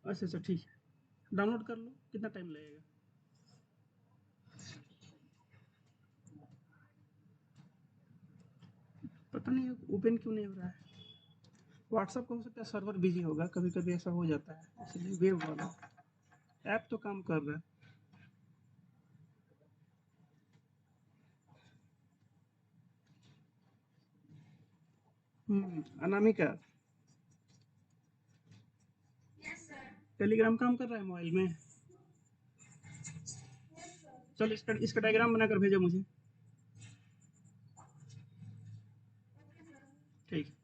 अच्छा अच्छा ठीक है, डाउनलोड कर लो, कितना टाइम लगेगा? पता नहीं ओपन क्यों नहीं हो रहा है। व्हाट्सएप का हो सकता है सर्वर बिजी होगा, कभी कभी ऐसा हो जाता है, इसलिए वेब वाला ऐप तो काम कर रहा है। अनामिका, टेलीग्राम काम कर रहा है मोबाइल में? चल इसका डायग्राम बनाकर भेजो मुझे। ठीक।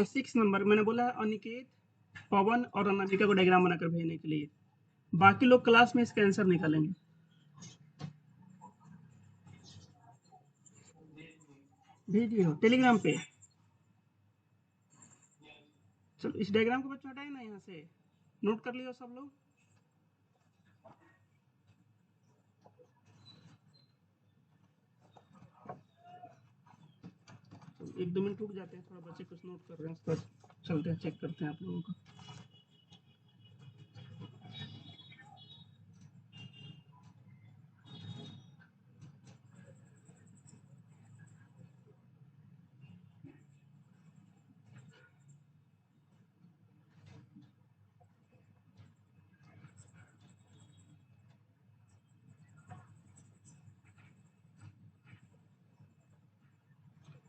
6 नंबर मैंने बोला है, अनिकेत, पवन और अनामिका को डायग्राम बनाकर भेजने के लिए। बाकी लोग क्लास में इसका आंसर निकालेंगे। भेज दिए हो टेलीग्राम पे? चलो इस डायग्राम को बच्चों हटाए ना यहाँ से, नोट कर लियो सब लोग। तो 1-2 मिनट रुक जाते हैं, थोड़ा बच्चे कुछ नोट कर रहे हैं, उसके बाद चलते हैं, चेक करते हैं आप लोगों को।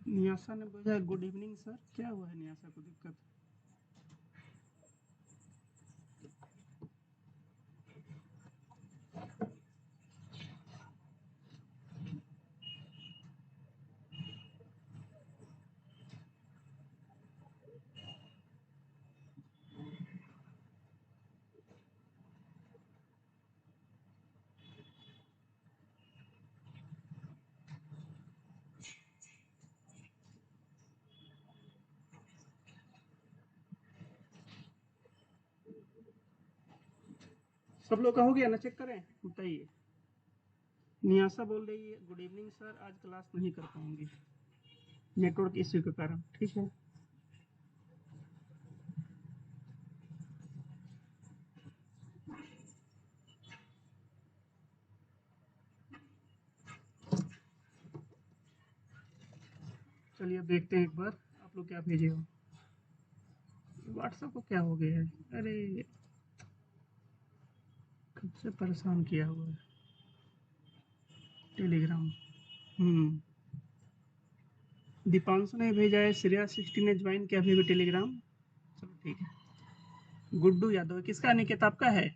नियासा ने बोला गुड इवनिंग सर, क्या हुआ है नियासा को दिक्कत? सब लोग का हो गया ना, चेक करें, बताइए। नियासा बोल रही है गुड इवनिंग सर, आज क्लास नहीं कर पाऊंगी नेटवर्क इश्यू के कारण। ठीक है, चलिए अब देखते हैं एक बार आप लोग क्या भेजे हो। व्हाट्सएप को क्या हो गया है? अरे कब से परेशान किया हुआ है टेलीग्राम। हम्म दीपांशु ने भेजा है, श्रेया 60 ने ज्वाइन किया अभी भी टेलीग्राम। चलो ठीक है। गुड्डू यादव किसका? निकेत आपका है?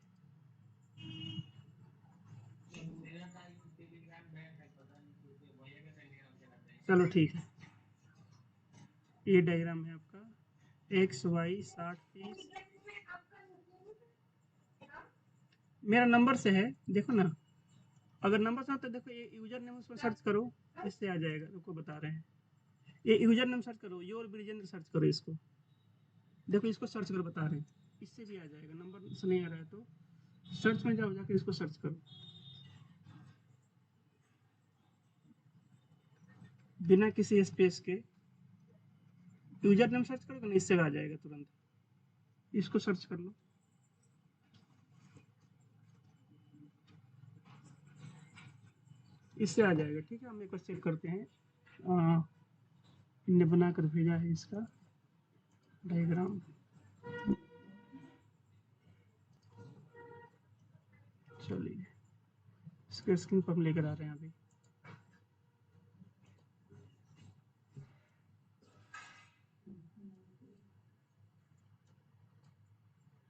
चलो ठीक है, ये डायग्राम है आपका, एक्स वाई 60 30। मेरा नंबर से है, देखो ना। अगर नंबर से हो तो देखो, ये यूजर नेम उसमें सर्च करो, इससे आ जाएगा, रुको बता रहे हैं। ये यूजर नेम सर्च करो, योर ब्रिजेंद्र सर्च करो इसको, देखो इसको सर्च करो, बता रहे हैं, इससे भी आ जाएगा। नंबर से नहीं आ रहा है तो सर्च में जाओ, जाकर इसको सर्च करो, बिना किसी स्पेस के। यूजर नेम सर्च करोगे ना, इससे आ जाएगा तुरंत, इसको सर्च कर लो। इससे आ जाएगा। ठीक है, हम एक बार चेक करते हैं। इनने बनाकर भेजा है इसका डायग्राम। चलिए इसके स्क्रीन पर हम लेकर आ रहे हैं अभी।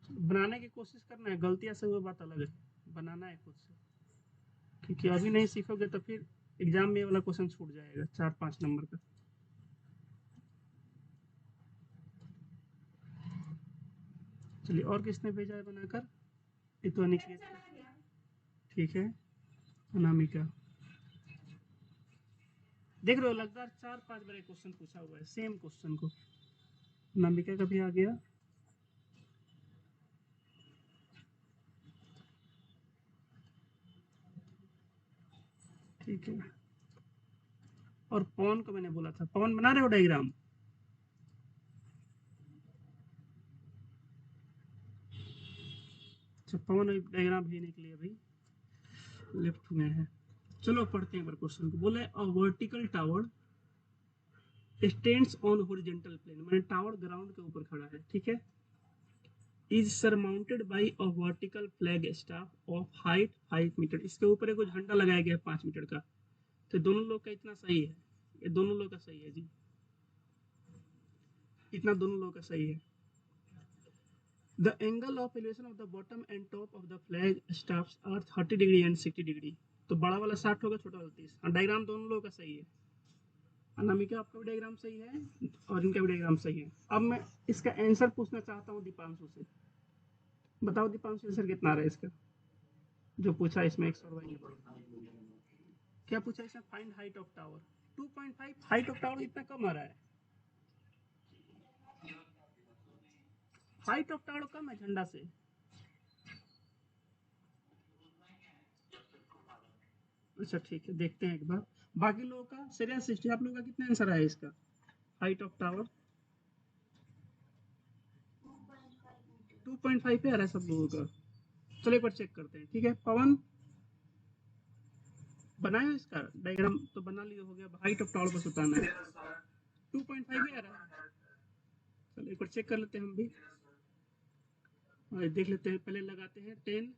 बनाने की कोशिश करना है, गलतियां से वो बात अलग है, बनाना है खुद से, क्योंकि अभी नहीं सीखोगे तो फिर एग्जाम में ये वाला क्वेश्चन छूट जाएगा 4-5 नंबर का। चलिए और किसने भेजा है बनाकर? ये तो अनिकेत, ठीक है, अनामिका। देख रहे हो लगातार 4-5 बार क्वेश्चन पूछा हुआ है सेम क्वेश्चन को। नामिका का भी आ गया। ठीक है, और पवन को मैंने बोला था, पवन बना रहे हो डायग्राम? अच्छा, पवन डायग्राम भेजने के लिए अभी लेफ्ट में है। चलो पढ़ते हैं एक बार क्वेश्चन को। बोले a vertical tower stands on horizontal plane, मैंने टावर ग्राउंड के ऊपर खड़ा है, ठीक है, is surmounted by a vertical flag staff of height 5 metre, इसके ऊपर एक झंडा लगाया गया है 5 मीटर का। तो दोनों लोग का इतना सही है, ये दोनों लोग का सही है जी, इतना दोनों लोग का सही है। The angle of elevation of the bottom and top of the flag staffs are 30 degree and 60 degree. तो बड़ा वाला 60 होगा, छोटा वाला 30। डायग्राम दोनों लोगों का सही है। अनामिका आपका भी डायग्राम सही है और इनका भी डायग्राम सही है। अब मैं इसका आंसर पूछना चाहता हूँ दीपांशु से। बताओ दीपांशु आंसर कितना आ रहा है इसका, जो पूछा इसमें 100। क्या पूछा इसमें? Find height of tower 2.5। Height of tower इतना कम आ रहा है, हाइट ऑफ टावर कम है झंडा से। अच्छा ठीक है, देखते हैं एक बार बाकी लोगों का। श्रेयस सृष्टि, आप लोगों का कितना आंसर आया इसका हाइट ऑफ टावर? 2.5 पे आ रहा है सब लोगों का। चलो एक बार चेक करते हैं, ठीक है। पवन बनाया इसका डायग्राम तो बना लिया, हो गया। हाइट ऑफ टावर बस बताना है। 2.5 भी आ रहा है। चलो एक बार चेक कर लेते हैं हम भी, और देख लेते हैं। पहले लगाते हैं 10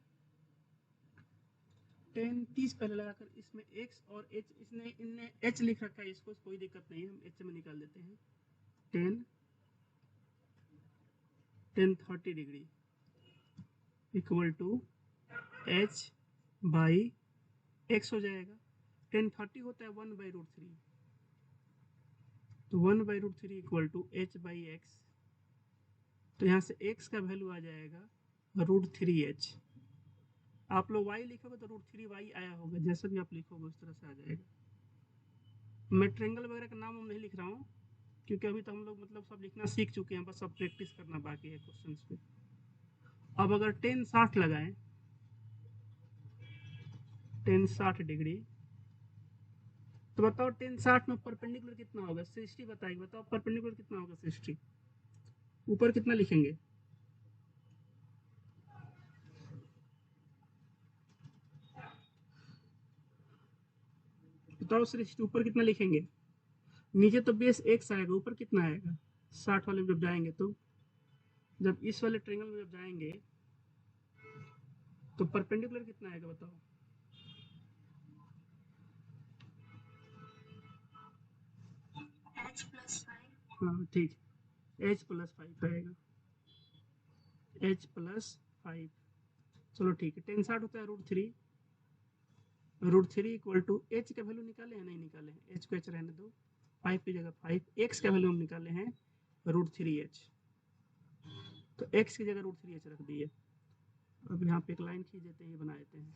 30 पहले लगाकर इसमें x और h, इसने इनने h लिख रखा है, इसको कोई दिक्कत नहीं है, हम h में निकाल देते हैं। 10 30 degree equal to h by x हो जाएगा। 10 30 होता है 1/√3, तो 1/√3 equal to h by x. तो यहाँ से x का वैल्यू आ जाएगा √3h। आप लोग y लिखोगे तो √3y आया होगा, जैसा भी आप लिखोगे उस तरह से आ जाएगा। मैं ट्रेंगल वगैरह का नाम नहीं लिख रहा हूँ, क्योंकि अभी तो हम लोग मतलब सब लिखना सीख चुके हैं, बस अब प्रैक्टिस करना बाकी है क्वेश्चंस पे। अब अगर 10 60 लगाएं, 10 60 डिग्री, तो बताओ 10 60 में परपेंडिकुलर कितना होगा? 60 बताइए, बताओ परपेंडिकुलर कितना होगा? 60 ऊपर कितना लिखेंगे? बताओ 60 ऊपर कितना लिखेंगे? नीचे तो बेस एक्स आएगा, ऊपर कितना आएगा? 60 वाले में जब जाएंगे, तो जब इस वाले ट्रेंगल में जब जाएंगे तो परपेंडिकुलर कितना आएगा बताओ? हाँ ठीक, h+5 आएगा, h+5। चलो ठीक है, 10 60 होता है √3, √3 इक्वल टू h का वैल्यू निकाले हैं? नहीं निकाले हैं, h को h रहने दो, 5 की जगह 5। x का वैल्यू हम निकाले हैं √3h, तो x की जगह √3h रख दिए। अब यहाँ पे एक लाइन खींच देते हैं, ये बना देते हैं।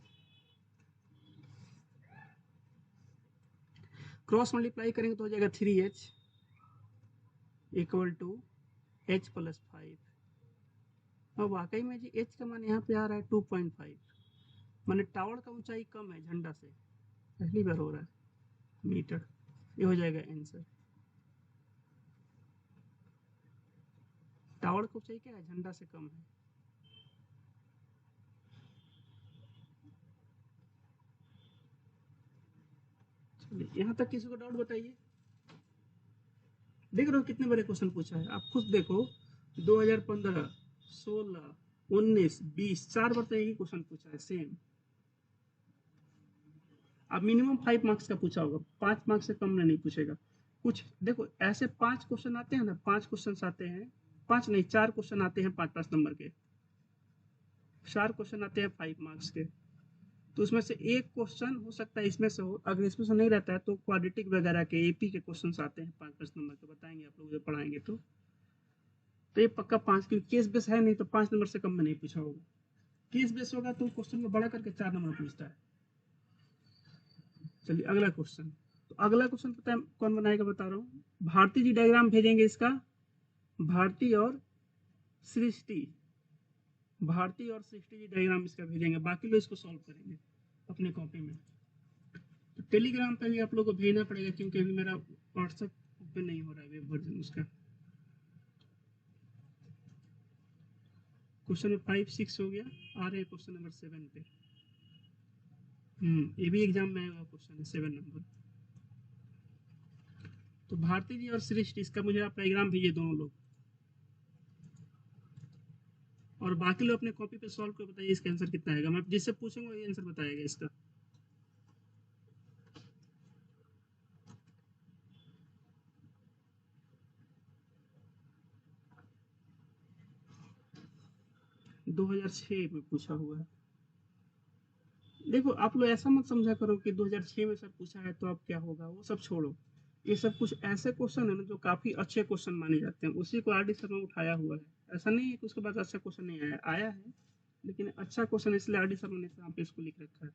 क्रॉस मल्टीप्लाई करेंगे तो हो जाएगा 3h इक्वल टू h+5। और वाकई में जी h का मान यहाँ पे आ रहा है 2.5, माने टावर का ऊंचाई कम है झंडा से, पहली बार हो रहा है मीटर। ये हो जाएगा आंसर। टावर का ऊंचाई क्या है? झंडा से कम है। यहाँ तक किसी को डाउट बताइए। देख रहे हो कितने बड़े क्वेश्चन पूछा है, आप खुद देखो। 2015 16 19 20 4 बार तो एक ही क्वेश्चन पूछा है सेम। अब मिनिमम 5 मार्क्स का पूछा होगा, 5 मार्क्स से कम में नहीं पूछेगा। कुछ देखो ऐसे 5 क्वेश्चन आते हैं ना, 5 क्वेश्चन आते हैं, 5 नहीं 4 क्वेश्चन आते हैं 5 नंबर के, 4 क्वेश्चन आते हैं 5 मार्क्स के। तो उसमें से एक क्वेश्चन हो सकता है इसमें से हो, अगर इसमें से नहीं रहता है तो क्वाड्रेटिक वगैरह के एपी के क्वेश्चंस आते हैं 5 नंबर के, बताएंगे आप लोग जब पढ़ाएंगे तो ये पक्का 5, क्योंकि केस बेस है नहीं तो 5 नंबर से कम में नहीं पूछा होगा। केस बेस होगा तो क्वेश्चन को बड़ा करके 4 नंबर पूछता है। चलिए अगला क्वेश्चन। तो अगला क्वेश्चन पता है कौन बनाएगा, बता रहा हूँ। भारती जी डायग्राम भेजेंगे इसका, भारती और सृष्टि, भारती और सृष्टि जी डायग्राम इसका भेजेंगे, बाकी लोग इसको सॉल्व करेंगे अपने कॉपी में। तो टेलीग्राम पे भी आप लोग को भेजना पड़ेगा, क्योंकि अभी मेरा व्हाट्सएप पे नहीं हो रहा है वेब वर्जन उसका। क्वेश्चन 5 6 हो गया, आ रहे हैं क्वेश्चन नंबर 7 पे। ये भी एग्जाम में आएगा क्वेश्चन है 7 नंबर। तो भारती जी और सृष्टि, इसका मुझे आप डायग्राम भेजिए दोनों लोग, और बाकी लोग अपने कॉपी पे सॉल्व कर बताइए इसका आंसर कितना आएगा। मैं जिससे पूछूंगा ये आंसर बताएगा इसका। दो 2006 में पूछा हुआ है। देखो आप लोग ऐसा मत समझा करो कि 2006 में सर पूछा है तो अब क्या होगा, वो सब छोड़ो। ये सब कुछ ऐसे क्वेश्चन है ना जो काफी अच्छे क्वेश्चन माने जाते हैं, उसी को आरडी शर्मा उठाया हुआ है। ऐसा नहीं है कि उसके बाद अच्छा क्वेश्चन नहीं आया, आया है, लेकिन अच्छा क्वेश्चन इसलिए आरडी शर्मा ने यहाँ पे इसको लिख रखा है।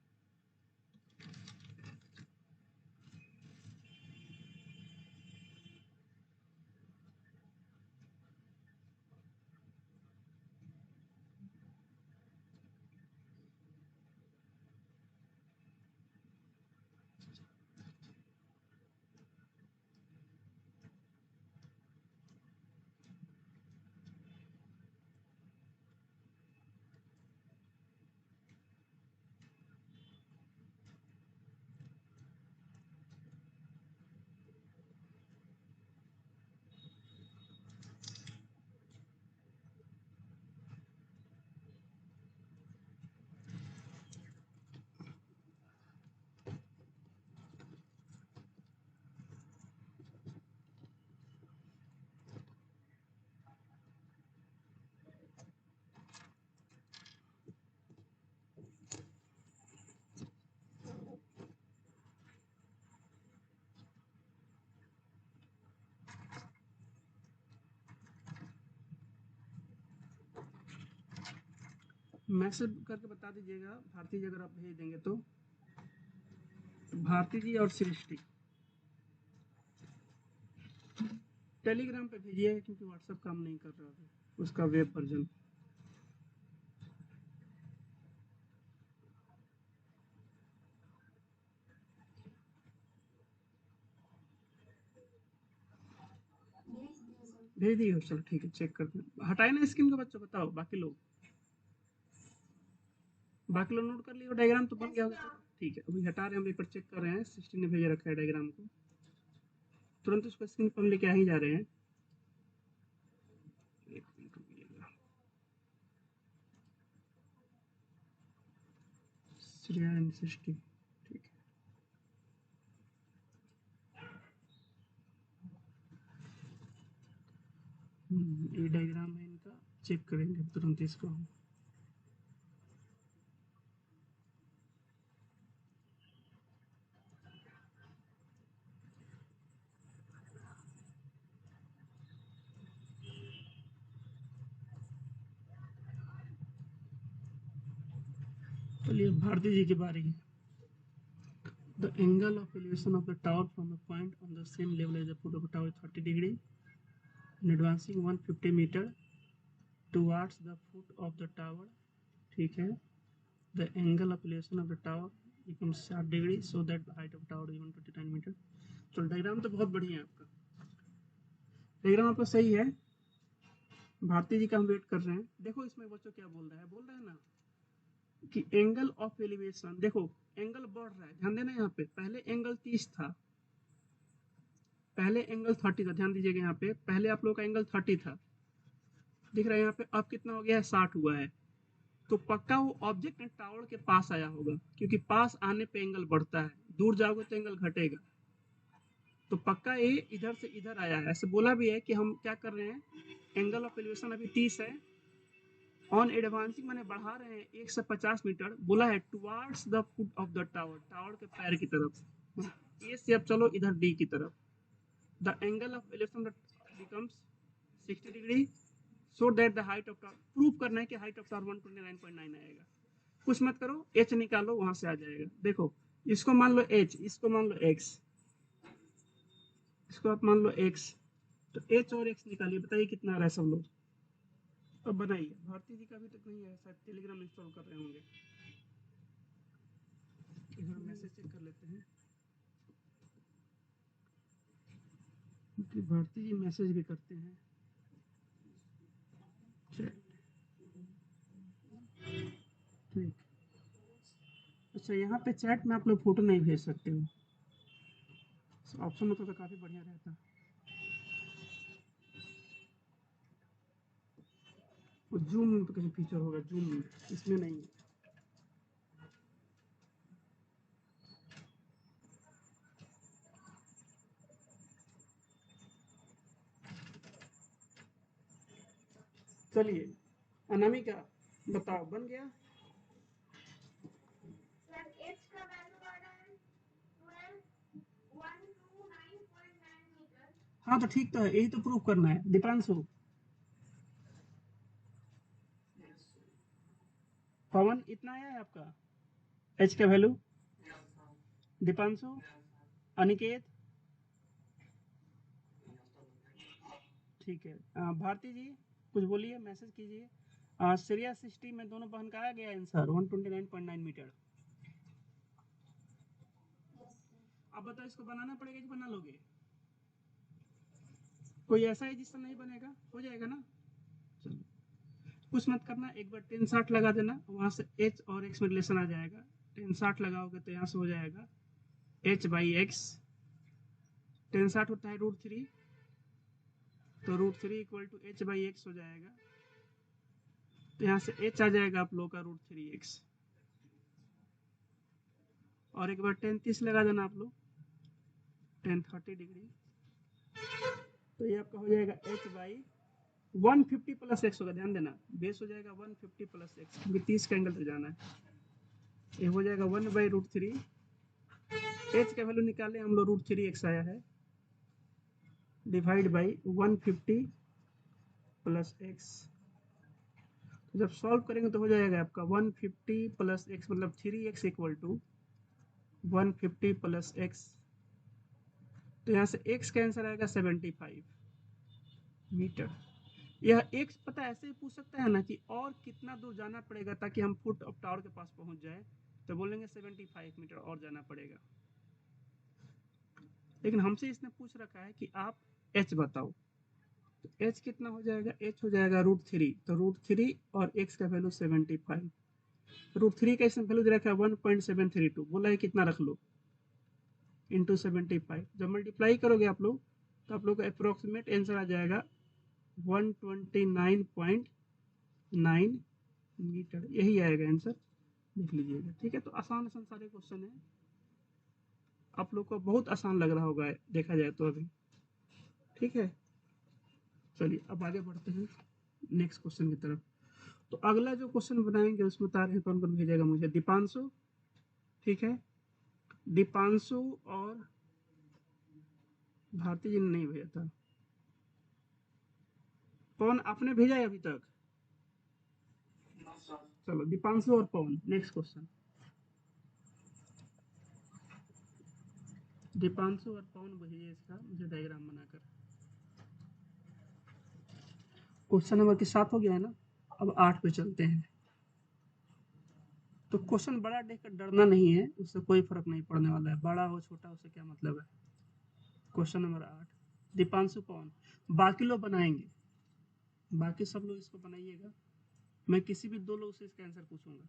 मैसेज करके बता दीजिएगा भारती जी, अगर आप भेज देंगे तो। भारती जी और सृष्टि टेलीग्राम पे भेजिए, क्योंकि व्हाट्सएप काम नहीं कर रहा है उसका वेब वर्जन। भेज दिए, चलो ठीक है, चेक करते हैं। हटाए ना स्क्रीन का बच्चों, बताओ बाकी लोग, बाकी लोग नोट कर लियो, डायग्राम तो बन गया होगा। ठीक है, अभी हटा रहे हैं, हम एक बार चेक कर रहे हैं। 16 ने भेजा रखा है डायग्राम को, तुरंत उसको स्क्रीन पर हम लेके आ ही जा रहे हैं। एक मिनट रुकिएगा। श्रेया एंड सृष्टि, ठीक है। ये डायग्राम है इनका, चेक करेंगे तुरंत इसको हम। चलिए भारती जी की बारी है। The angle of elevation of the tower from a point on the same level as the foot of the tower is 30 degree and advancing 150 meter towards the foot of the tower, ठीक है। The angle of elevation of the tower becomes 60 degree so that the height of the tower is 129 meter। चलो diagram तो बहुत बढ़िया है आपका, diagram आपका सही है। भारती जी का हम वेट कर रहे हैं। देखो इसमें बच्चों क्या बोल रहा है ना कि एंगल ऑफ एलिवेशन, देखो एंगल बढ़ रहा है, ध्यान देना। यहाँ पे पहले एंगल 30 था, पहले एंगल 30 था, ध्यान दीजिएगा। यहाँ पे पहले आप लोग का एंगल 30 था, दिख रहा है। यहाँ पे अब कितना हो गया है, 60 हुआ है। तो पक्का वो ऑब्जेक्ट टावर के पास आया होगा, क्योंकि पास आने पे एंगल बढ़ता है, दूर जाओगे तो एंगल घटेगा। तो पक्का ये इधर से इधर आया है। ऐसे बोला भी है कि हम क्या कर रहे हैं, एंगल ऑफ एलिवेशन अभी 30 है, ऑन एडवांसिंग मैंने बढ़ा रहे हैं 150 मीटर, बोला है towards the foot of the tower, tower के पैर की तरफ। ए से अब चलो इधर डी की तरफ। The angle of elevation becomes 60 degree so that the height of tower, prove करना है कि हाइट ऑफ टावर 129.9 आएगा। कुछ मत करो, एच निकालो, वहां से आ जाएगा। देखो इसको मान लो एच, इसको मान लो एक्स, इसको आप मान लो x, तो h और x निकालिए, बताइए कितना आ रहा है सब लोग। अब बनाइए। भारती जी का अभी तक नहीं है, शायद टेलीग्राम इंस्टॉल कर रहे होंगे। एक बार मैसेज चेक कर लेते हैं, क्योंकि भारती जी मैसेज भी करते हैं। चैट, ठीक। अच्छा, यहाँ पे चैट में आप लोग फोटो नहीं भेज सकते हो, ऑप्शन होता तो काफ़ी बढ़िया रहता। वो जूम में तो कहीं फीचर होगा, जूम में, इसमें नहीं है। चलिए अनामिका बताओ, बन गया? हाँ तो ठीक तो है, यही तो प्रूव करना है दीपांशु। पवन इतना आया है आपका एच का वैल्यू? दीपांशु, अनिकेत, ठीक है। भारती जी कुछ बोलिए, मैसेज कीजिए। श्रेया सृष्टि में दोनों बहन का आ गया आंसर 129.9 मीटर। अब बताओ इसको बनाना पड़ेगा कि बना लोगे? कोई ऐसा है जिससे नहीं बनेगा? हो जाएगा ना? चलो कुछ मत करना, एक बार 1060 लगा देना, वहां से h और x में रिलेशन आ जाएगा। 1060 लगाओगे तो यहाँ से हो जाएगा h बाई एक्स। 1060 होता है √3, तो √3 equal to h by x हो जाएगा। तो यहाँ से h आ जाएगा आप लोग का √3x, और एक बार 1030 लगा देना आप लोग, 1030 डिग्री, तो ये आपका हो जाएगा h बाई 150 प्लस एक्स होगा, ध्यान देना, बेस हो जाएगा 150 प्लस एक्स, क्योंकि 30 का एंगल तक जाना है। ये हो जाएगा 1/√3। h का वैल्यू निकाले हम लोग, √3x आया है, डिवाइड बाई 150 प्लस एक्स। जब सॉल्व करेंगे तो हो जाएगा आपका 150 प्लस एक्स मतलब 3x equal to 150 plus x. तो यहाँ से x का आंसर आएगा 75 मीटर। यह x पता ऐसे ही पूछ सकता है ना कि और कितना दूर जाना पड़ेगा ताकि हम फुट ऑफ टावर के पास पहुंच जाए, तो बोलेंगे 75 मीटर और जाना पड़ेगा। लेकिन हमसे इसने पूछ रखा है कि आप h बताओ, तो h कितना हो जाएगा? h हो जाएगा √3, तो √3 और x का वैल्यू 75। √3 का इसने वैल्यू दे रखा है 1.732, बोला है कितना रख लो, इंटू 75। जब मल्टीप्लाई करोगे आप लोग तो आप लोग का अप्रोक्सीमेट आंसर आ जाएगा 129.9 मीटर, यही आएगा आंसर, देख लीजिएगा। ठीक है, तो आसान आसान सारे क्वेश्चन है, आप लोग को बहुत आसान लग रहा होगा देखा जाए तो अभी। ठीक है, चलिए अब आगे बढ़ते हैं नेक्स्ट क्वेश्चन की तरफ। तो अगला जो क्वेश्चन बनाएंगे उसमें बता रहे हैं कौन कौन भेजेगा मुझे, दीपांशु, ठीक है, दीपांशु और भारती जी ने नहीं भेजा था। पवन आपने भेजा है अभी तक? चलो दीपांशु और पवन, नेक्स्ट क्वेश्चन। दीपांशु और पवन भेजिए इसका मुझे डायग्राम बनाकर। क्वेश्चन नंबर के 7 हो गया है ना, अब 8 पे चलते हैं। तो क्वेश्चन बड़ा देखकर डरना नहीं है, उससे कोई फर्क नहीं पड़ने वाला है, बड़ा हो छोटा उससे क्या मतलब है। क्वेश्चन नंबर 8, दीपांशु पवन, बाकी लोग बनाएंगे, बाकी सब लोग इसको बनाइएगा, मैं किसी भी 2 लोग से इसका आंसर पूछूंगा।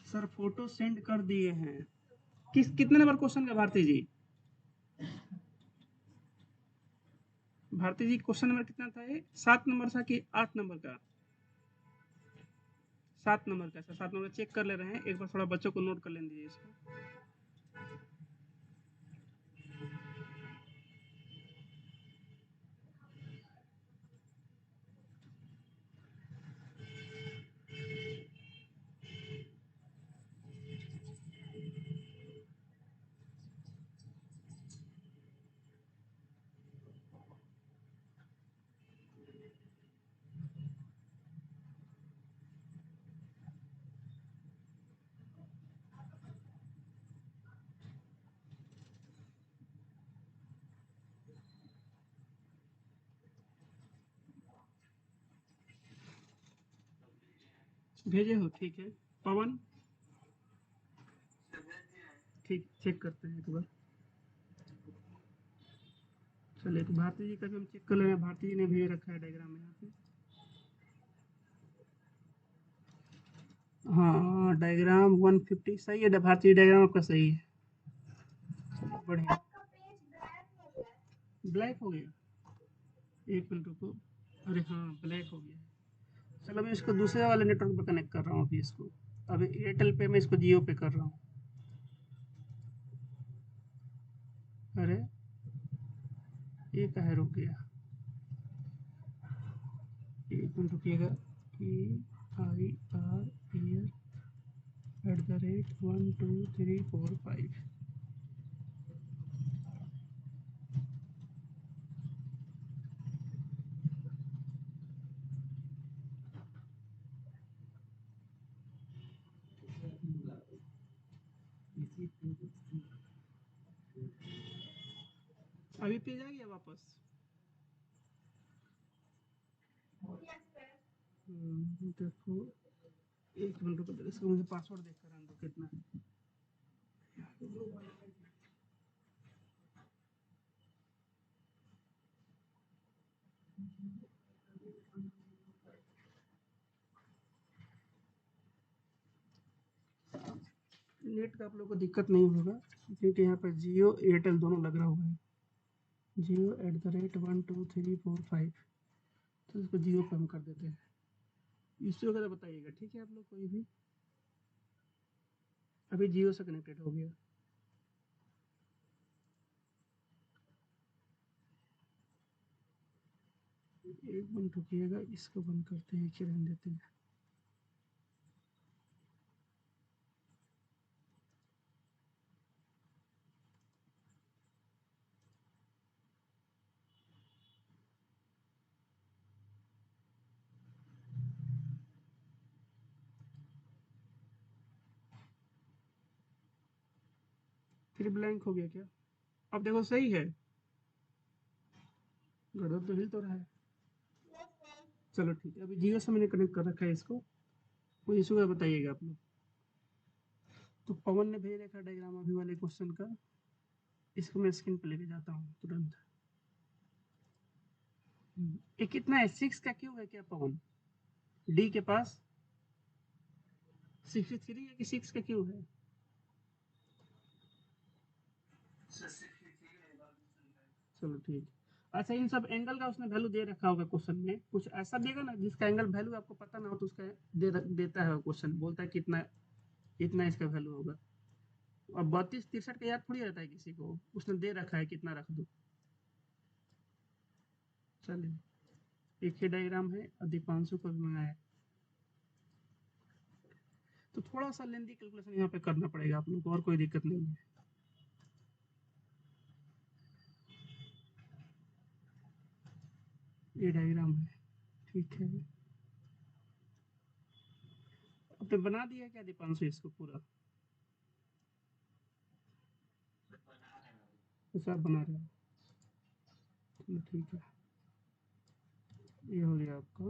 सर फोटो सेंड कर दिए हैं। कितने नंबर क्वेश्चन का भारती जी? भारती जी क्वेश्चन नंबर कितना था ये, 7 नंबर था कि 8 नंबर का? 7 नंबर का, 7 नंबर चेक कर ले रहे हैं, एक बार थोड़ा बच्चों को नोट कर लेने दीजिए इसको। भेजे हो, ठीक है। पवन, ठीक, चेक करते हैं एक बार। चलिए, तो भारती जी का भी हम चेक कर ले रहे हैं। भारती जी ने भेज रखा है डायग्राम यहाँ पे। हाँ, डायग्राम 150 सही है। भारती जी, डायग्राम आपका सही है। बढ़िया। ब्लैक हो गया, एक मिनट रुको। अरे हाँ, ब्लैक हो गया। चलो, मैं इसको दूसरे वाले नेटवर्क पे कनेक्ट कर रहा हूँ अभी इसको। अभी एयरटेल पे मैं इसको जियो पे कर रहा हूँ। अरे, ये काहे रुक गया? एक मिनट रुकिएगा। EIR @12345। अभी पेज आ गया वापस? देखो, एक मिनट रुको, इसको मुझे पासवर्ड देख कर आने दो कितना है। नेट का आप लोग को दिक्कत नहीं होगा, क्योंकि यहाँ पर जियो एयरटेल दोनों लग रहा हुआ है। Jio@12345। तो इसको जियो पे हम कर देते हैं। इश्यू वगैरह बताइएगा, ठीक है आप लोग कोई भी। अभी जियो से कनेक्टेड हो गया। एक मिनट रुकिएगा, इसको बंद करते हैं, कि रहने देते हैं। फिर ब्लैंक हो गया क्या? अब देखो, सही है। गड़बड़ तो हिल तो रहा है। चलो ठीक है, अभी जियो से मैंने कनेक्ट कर रखा है इसको। कोई इशू है बताइएगा आप लोग। तो पवन ने भेज रखा डायग्राम अभी वाले क्वेश्चन का। इसको मैं स्क्रीन पे लेके जाता हूँ तुरंत। ये कितना है? 6 का क्यूब है क्या पवन? डी के पास 63 है कि 6 का क्यूब है? चलो ठीक। अच्छा, इन सब एंगल का उसने वैल्यू दे रखा होगा क्वेश्चन में। कुछ ऐसा देगा ना जिसका एंगल वैल्यू आपको पता ना हो, तो उसका देता है क्वेश्चन, बोलता है कितना इतना इसका वैल्यू होगा। अब 32 63 का याद थोड़ी रहता है किसी को, उसने दे रखा है कितना रख दो। चलिए, एक ही डायग्राम है और दीपांशु को भी मंगाया। तो थोड़ा सा लेंदी कैलकुलेशन यहाँ पे करना पड़ेगा आप लोग को, और कोई दिक्कत नहीं है। ये डायग्राम है, ठीक है। आपने बना दिया क्या दीपांशु इसको पूरा? अच्छा, आप बना रहे हो, चलो ठीक है। ये हो गया आपका।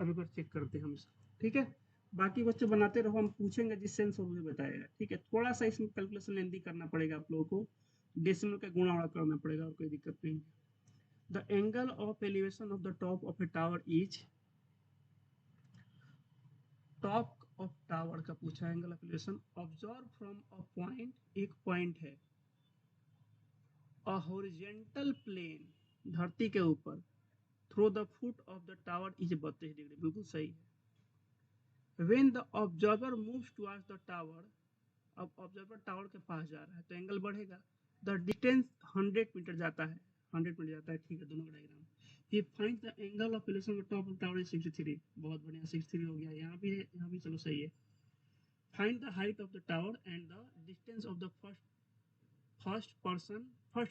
अब एक बार चेक करते हैं हम इसको, ठीक है। बाकी बच्चे बनाते रहो, हम पूछेंगे जिससे आंसर मुझे बताएगा, ठीक है। थोड़ा सा इसमें कैलकुलेशन लेंदी करना पड़ेगा आप लोगों को। डेसिमल का गुणा वड़ा करना पड़ेगा, और कोई दिक्कत नहीं है। The angle of elevation of the top of a tower is, top of tower का पूछा angle of elevation observe from a point, एक पॉइंट है, अ हॉरिजेंटल प्लेन, धरती के ऊपर, through the foot of the tower is 32 degree, बिल्कुल सही है। When the observer moves towards the tower, अब ऑब्जर्वर टावर के पास जा रहा है तो एंगल बढ़ेगा। द डिस्टेंस 100 मीटर जाता है, 100 मीटर जाता है, ठीक है। दोनों का डायग्राम। ये find the angle of elevation of top of tower is 63। बहुत बढ़िया, 63 हो गया। यहाँ भी है, यहाँ भी, चलो सही है। Find the height of the tower and the distance of the first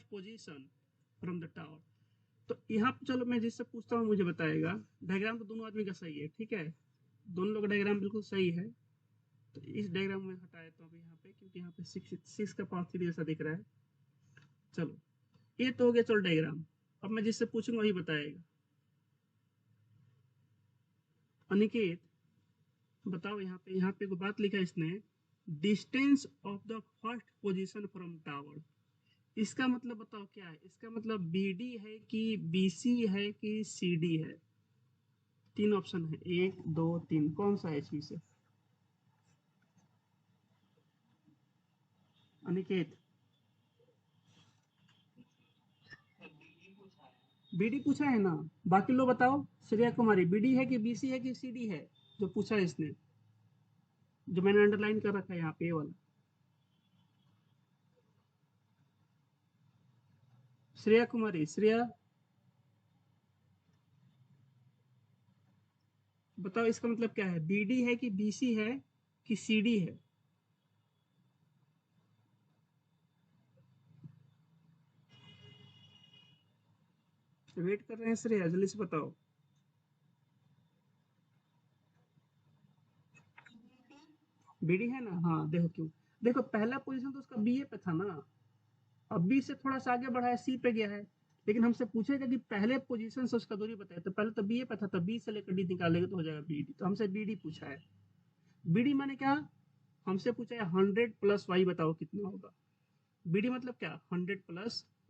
position from the tower. तो यहाँ पे चलो, मैं जिससे पूछता हूँ मुझे बताएगा। डायग्राम तो दोनों आदमी का सही है, ठीक है। दोनों लोग का डायग्राम बिल्कुल सही है। तो इस डायग्राम में हटा देता हूँ यहाँ पे, क्योंकि यहाँ पे 6 का पावर 3 जैसा दिख रहा है। चलो, ये तो हो गया। चलो डायग्राम, अब मैं जिससे पूछूंगा वही बताएगा। अनिकेत, बताओ यहाँ पे कोई बात लिखा है इसने, distance of the first position from tower. इसका मतलब बताओ क्या है, इसका मतलब बीडी है कि बीसी है कि सीडी है। तीन ऑप्शन है, 1 2 3, कौन सा है इसमें से? अनिकेत, बीडी पूछा है ना, बाकी लोग बताओ। श्रेया कुमारी, बीडी है कि बीसी है कि सीडी है जो पूछा है इसने, जो मैंने अंडरलाइन कर रखा है यहाँ पे, ये वाला। श्रेया कुमारी, श्रेया बताओ इसका मतलब क्या है, बीडी है कि बीसी है कि सीडी है? वेट कर रहे हैं श्रेया, जल्दी से बताओ। बीडी है ना, हाँ देखो क्यों। देखो पहला पोजीशन तो उसका बीए पे था ना, अब बी से थोड़ा सा आगे बढ़ा है, सी पे गया है। लेकिन हमसे पूछेगा कि पहले पोजीशन से उसका दूरी बताए, तो पहले तो बीए पे था, तो बी से लेकर डी निकालेंगे तो हो जाएगा बीडी, तो हमसे बीडी पूछा है। बीडी माने क्या, हमसे पूछा है 100 + y बताओ कितना होगा। बीडी मतलब क्या, 100 +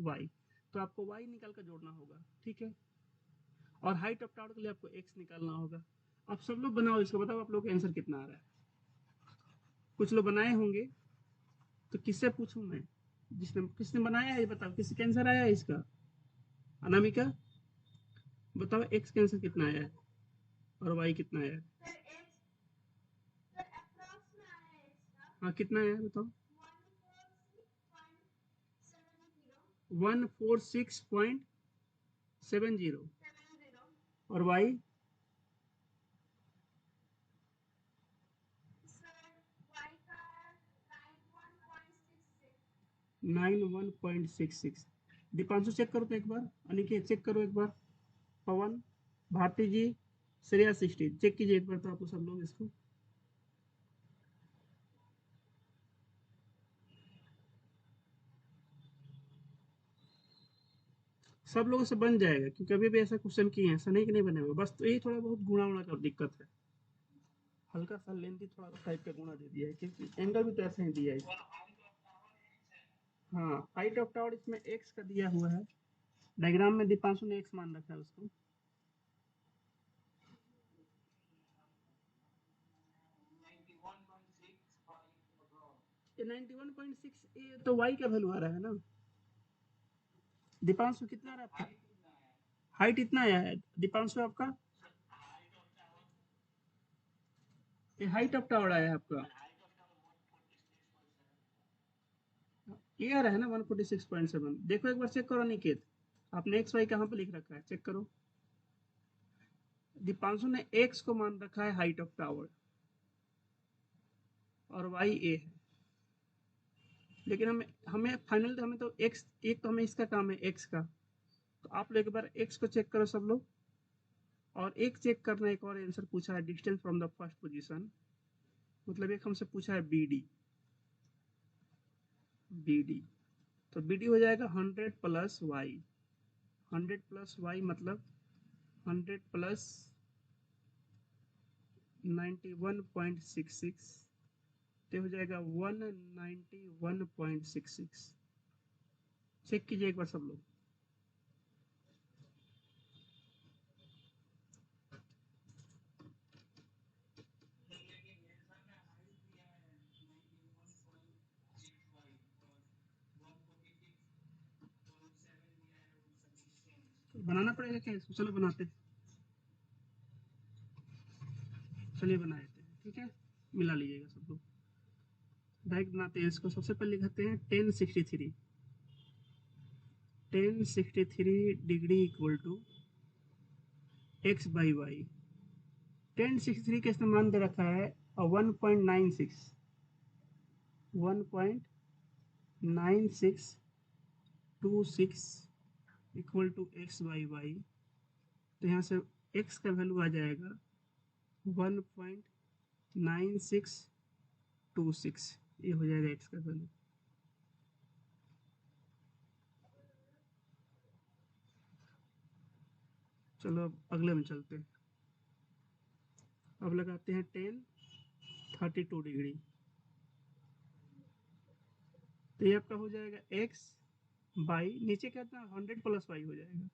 y। तो आपको y निकाल कर जोड़ना होगा, ठीक है। और हाइट ऑफ टावर के लिए आपको x निकालना होगा। अब सब लोग बनाओ इसको, बताओ आप लोग का आंसर कितना आ रहा है। कुछ लोग बनाए होंगे, तो किससे पूछूं मैं? जिसने किसने बनाया है ये बताओ, किससे कैंसर आया है इसका? अनामिका, बताओ x का आंसर कितना आया है और y कितना आया है? हाँ कितना आया है बताओ। 146.70। और y 91.66। दीपांशु चेक करो तो एक बार, अनिकेत चेक करो एक बार, पवन, भारती जी, श्रेया 60 चेक कीजिए एक बार तो आप सब लोग इसको। सब लोगों से बन जाएगा, क्योंकि अभी भी ऐसा क्वेश्चन किए हैं, ऐसा नहीं कि नहीं बने हुए, बस तो यही थोड़ा बहुत गुणा वुणा का दिक्कत है, हल्का सा लेंथी थोड़ा टाइप का गुणा दे दिया है, क्योंकि एंगल भी तो ऐसे ही दिया है। हाँ हाइट ऑफ टावर इसमें एक्स का दिया हुआ है, डायग्राम में दीपांशु ने एक्स मान रखा है उसको। ये 91.6, ये तो y का वैल्यू आ रहा है ना। दीपांशु कितना आ रहा है आपका, हाइट इतना आया है दीपांशु आपका, ये हाइट ऑफ टावर आया है आपका, ये आ रहा है ना 146.7। देखो एक बार चेक करो निकेत, आपने एक्स वाई कहाँ पे लिख रखा है, चेक करो। दीपांशु ने एक्स को मान रखा है हाइट ऑफ टावर, और वाई ए है। लेकिन हमें हमें फाइनल तो हमें तो एक्स, एक तो हमें इसका काम है एक्स का, तो आप लोग एक बार एक्स को चेक करो सब लोग। और एक चेक करना, एक और आंसर पूछा है, distance from the first position, मतलब एक हमसे पूछा है बीडी। बीडी, तो बीडी हो जाएगा 100 + y। 100 + y मतलब 100 + 91.66, तो हो जाएगा 191.66। चेक कीजिए एक बार सब लोग। बनाना पड़ेगा क्या इसको, चलो बनाते हैं, चलिए बना देते हैं, ठीक है। मिला लीजिएगा सब लोग, डायरेक्ट बनाते हैं इसको। सबसे पहले लिखते हैं 1063। 1063 डिग्री इक्वल टू x/y। 1063 का इसने मान दे रखा है 1.96, 1.9626 इक्वल टू x/y। तो यहाँ से x का वैल्यू आ जाएगा 1.9626, ये हो जाएगा x का वैल्यू। चलो अब अगले में चलते हैं। अब लगाते हैं 10 32 डिग्री। तो ये आपका हो जाएगा x बाई नीचे कितना 100 प्लस y हो जाएगा।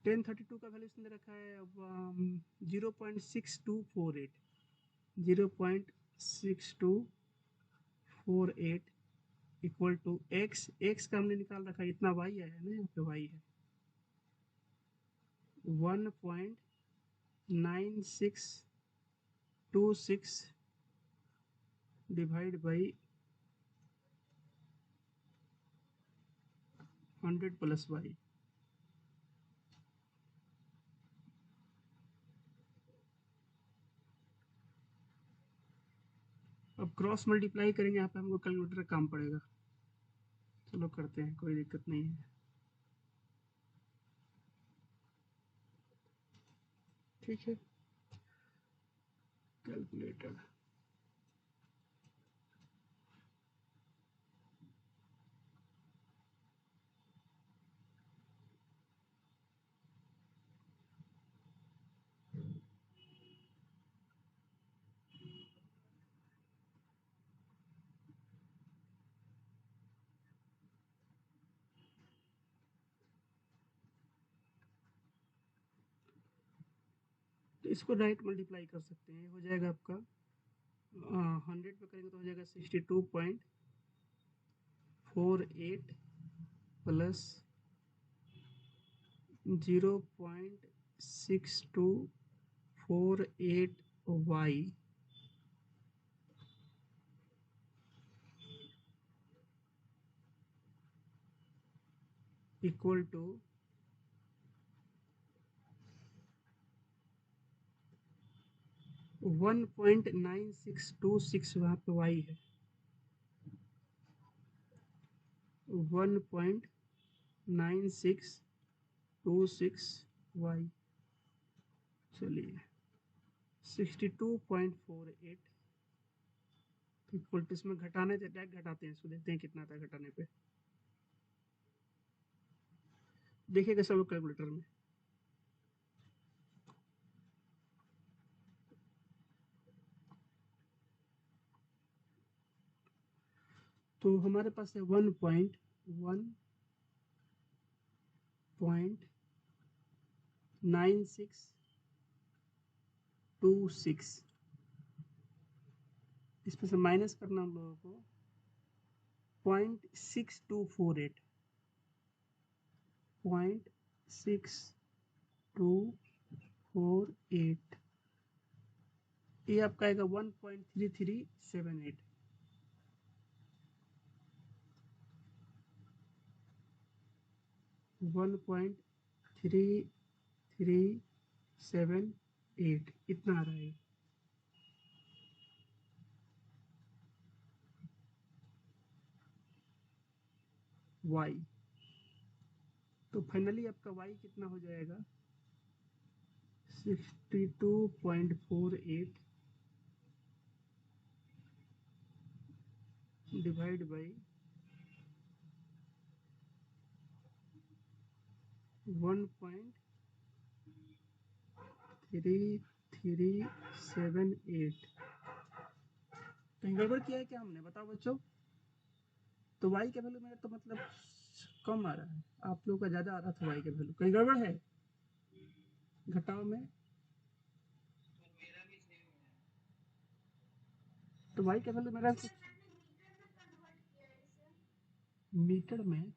1032 का वैल्यू इसने रखा है 0.6248 0.6248 इक्वल टू x का हमने निकाल रखा है इतना y आया है ना, यहाँ पे y है 1.9626 डिवाइड बाई 100 प्लस y। अब क्रॉस मल्टीप्लाई करेंगे, यहाँ पे हमको कैलकुलेटर काम पड़ेगा। चलो करते हैं, कोई दिक्कत नहीं है। ठीक है, कैलकुलेटर तो इसको डायरेक्ट मल्टीप्लाई कर सकते हैं। हो जाएगा आपका 100 पे करेंगे तो हो जाएगा 62.48 प्लस 0.6248y इक्वल टू 1.9626 वहाँ पे y है 1.9626y। चलिए 62.48 इक्वल टू, इसमें घटाने से डायरेक्ट घटाते हैं, इसको देखते हैं कितना था घटाने पे। देखिएगा सब लोग कैलकुलेटर में। तो हमारे पास है 1.9626। इसमें से माइनस करना हम लोगों को 0.6248 0.6248 ये आपका आएगा 1.3378 1.3378 इतना आ रहा है। y तो फाइनली आपका y कितना हो जाएगा 62.48 डिवाइड बाई 1.3378। कहीं गड़बड़ किया है क्या हमने, बताओ बच्चों। तो y का वैल्यू मेरा तो मतलब कम आ रहा है, आप लोगों का ज़्यादा आ रहा था y का वैल्यू, कहीं गड़बड़ है घटाव में। तो y का वैल्यू मेरा मीटर में,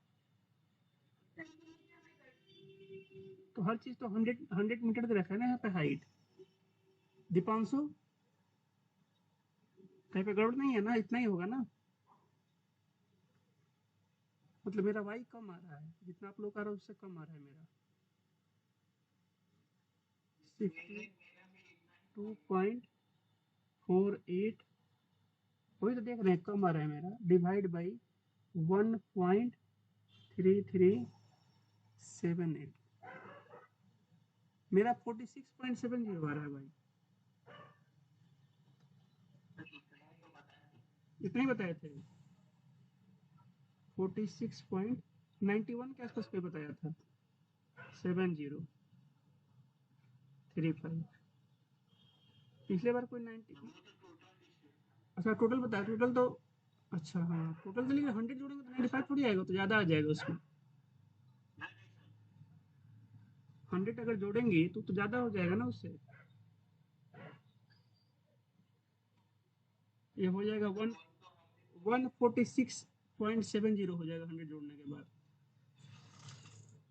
तो हर चीज़ तो 100 मीटर दे रखा है ना यहाँ पे हाइट। दीपांशु कहीं पे गड़बड़ नहीं है ना, इतना ही होगा ना। मतलब मेरा y कम आ रहा है, जितना आप लोग का आ रहा है उससे कम आ रहा है मेरा 62.48। वही तो देख रहे हैं कम आ रहा है मेरा, डिवाइड बाई 1.3378 मेरा 46.70 आ रहा है भाई। इतना ही बताए थे 46.91 के आसपास पे बताया था 7035। पिछले बार कोई 90। अच्छा टोटल बताया, टोटल तो अच्छा हाँ टोटल चलिए 100 जोड़ेंगे तो 95 थोड़ी आएगा, तो ज़्यादा आ जाएगा उसमें। 100 अगर जोड़ेंगे तो ज़्यादा हो जाएगा ना उससे। ये हो जाएगा 146.70 हो जाएगा 100 जोड़ने के बाद।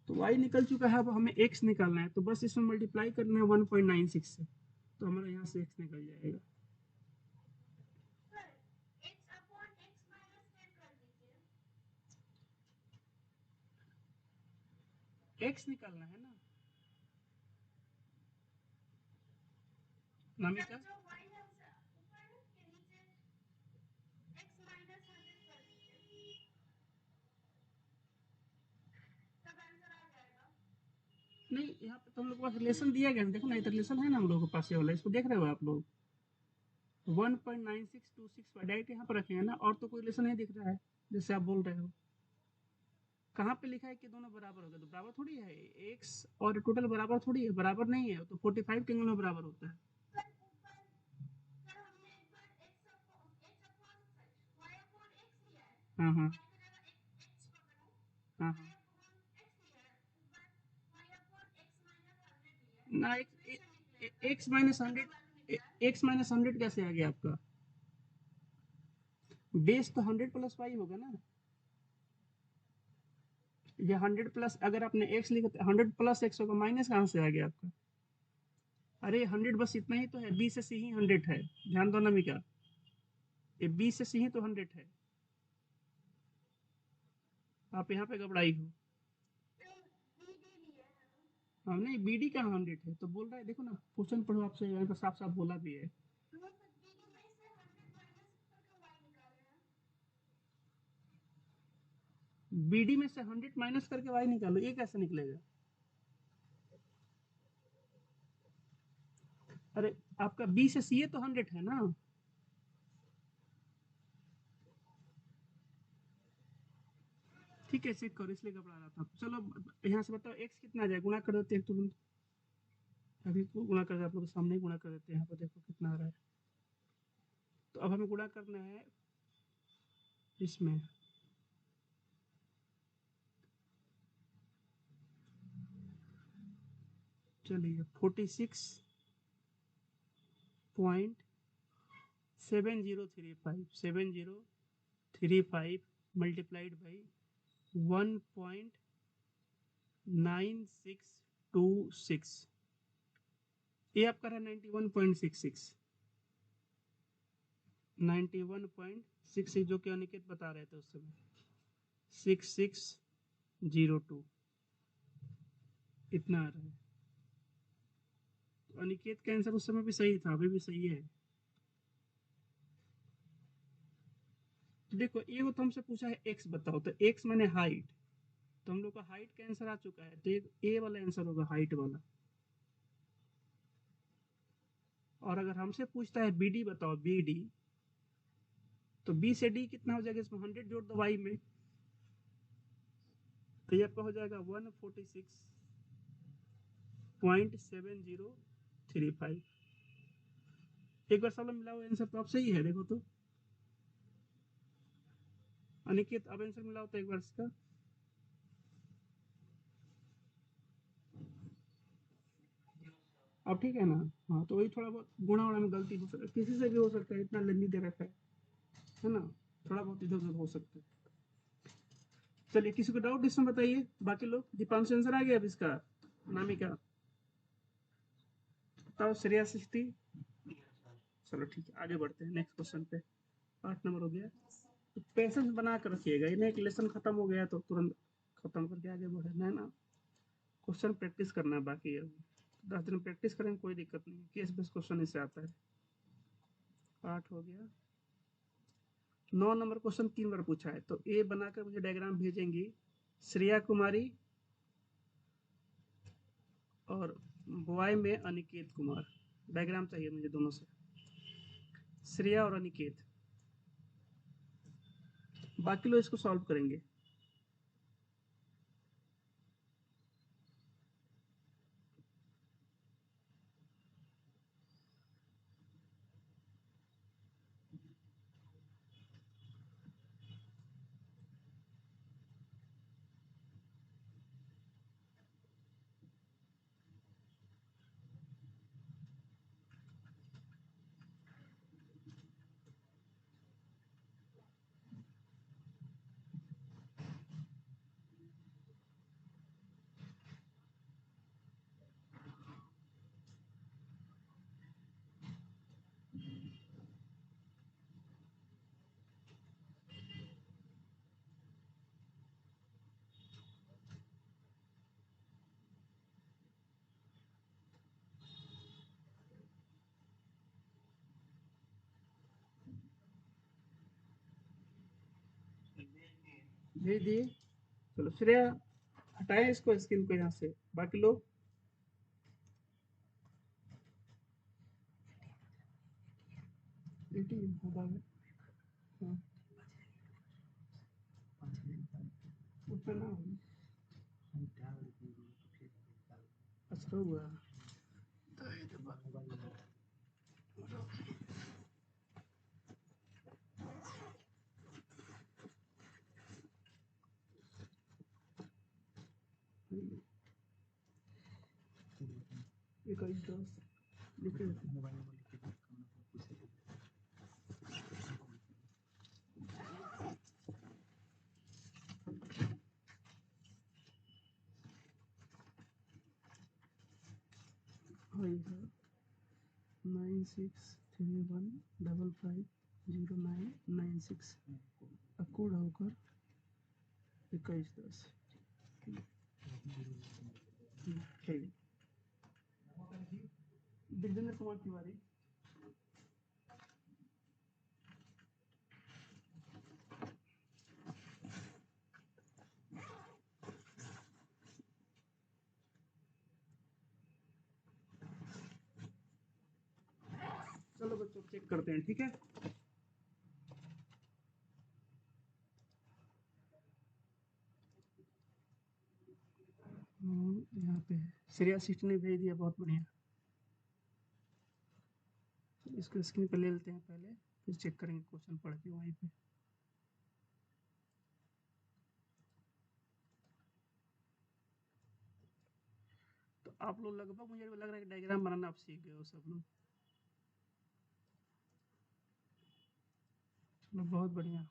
तो y निकल चुका है, अब हमें x निकालना है, तो बस इसमें मल्टीप्लाई करना है 1.96 से, तो हमारा यहाँ से x निकल जाएगा। x निकालना है ना नामिका। नहीं यहाँ पे तो हम लोग के पास रिलेशन दिया गया है, देखो ना, इधर रिलेशन है ना हम लोगों के पास, ये वाला इसको देख रहे हो आप लोग। 1.9626 डायरेक्ट यहाँ पर रखेंगे ना, और तो कोई रिलेशन नहीं दिख रहा है जैसे आप बोल रहे हो। कहाँ पे लिखा है कि दोनों बराबर हो गए? तो बराबर थोड़ी है, एक्स और टोटल बराबर थोड़ी है, बराबर नहीं है, तो 45 के एंगल में बराबर होता है। हाँ हाँ हाँ हाँ ना, एक्स माइनस 100, x-100 कैसे आ गया आपका? बेस तो 100 प्लस वाई होगा ना। ये 100 प्लस, अगर आपने एक्स लिखा 100 प्लस एक्स होगा, माइनस कहाँ से आ गया आपका? अरे 100 बस इतना ही तो है, बी से सी ही 100 है, ध्यान दो नमिका, ये बी से सी ही तो 100 है। आप यहाँ पे घबराई हो। हाँ नहीं, बी डी कहाँ 100 है, तो बोल रहा है, देखो ना क्वेश्चन पढ़ो, आपसे यहाँ पे साफ साफ बोला भी है। बी डी में से 100 माइनस करके वाई निकालो, ये कैसे निकलेगा? अरे आपका बी से सी तो 100 है ना। ठीक है चेक करो, इसलिए घबरा रहा था। चलो यहाँ से बताओ एक्स कितना आ जाए, गुणा कर देते हैं तुरंत। अभी को गुणा कर, आप लोग के सामने ही गुणा कर देते हैं, यहाँ पर देखो कितना आ रहा है। तो अब हमें गुणा करना है इसमें, चलिए 46.7035 मल्टीप्लाइड बाई 1.9626, ये आपका रहा 91.66, 91.66 जो कि अनिकेत बता रहे थे उस समय 6602, इतना आ रहा है। तो अनिकेत का आंसर उस समय भी सही था, अभी भी सही है। तो देखो ये वो तो हमसे पूछा है एक्स बताओ, तो एक्स माने हाइट, तो हम लोग का हाइट का आंसर आ चुका है, तो ए वाला आंसर होगा हाइट वाला। और अगर हमसे पूछता है बी डी बताओ, बी डी, तो बी से डी कितना हो जाएगा, इसमें 100 जोड़ दो वाई में, तो ये आपका हो जाएगा 146.7035। एक बार सब मिला हुआ आंसर तो आप सही है, देखो तो अनिकेत, अब आंसर मिला होता है एक बार इसका। अब ठीक है ना। हाँ तो वही थोड़ा बहुत गुणा वुणा में गलती हो सकता है, किसी से भी हो सकता है, इतना लेंदी दे रखा है ना, थोड़ा बहुत इधर उधर हो सकता है। चलिए किसी को डाउट इसमें बताइए, बाकी लोग। दीपांशु आंसर आ गया अब इसका, नामिका बताओ, श्रेया सृष्टि। चलो ठीक है, आगे बढ़ते हैं नेक्स्ट क्वेश्चन पे। 8 नंबर हो गया। तो पेशेंस बना कर रखिएगा, इन्हें एक लेसन खत्म हो गया तो तुरंत खत्म करके आगे बढ़ना है ना। क्वेश्चन प्रैक्टिस करना है बाकी है, 10 दिन प्रैक्टिस करें कोई दिक्कत नहीं, केस बेस क्वेश्चन इससे आता है। 8 हो गया। 9 नंबर क्वेश्चन 3 बार पूछा है, तो ए बनाकर मुझे डायग्राम भेजेंगी श्रेया कुमारी, और बॉय में अनिकेत कुमार। डायग्राम चाहिए मुझे दोनों से, श्रेया और अनिकेत। बाकी लोग इसको सॉल्व करेंगे। भेज दिए। चलो श्रेया हटाए इसको स्क्रीन को यहाँ से, बाकी लोग हाँ, उतना ना हो। अच्छा हुआ तो ये तो इक्कीस दस लिखे हाँ 9631550996 कोड होकर 2110 ठीक। बिजेंद्र कुमार तिवारी चलो बच्चों चेक करते हैं ठीक है। यहाँ पे श्रेया सिस्टर ने भेज दिया, बहुत बढ़िया। इसको स्क्रीन पे ले लेते हैं पहले, फिर चेक करेंगे क्वेश्चन पढ़ के वहीं पे। तो आप लोग लगभग मुझे लग रहा है कि डायग्राम बनाना आप सीख गए हो सब लोग। चलो बहुत बढ़िया।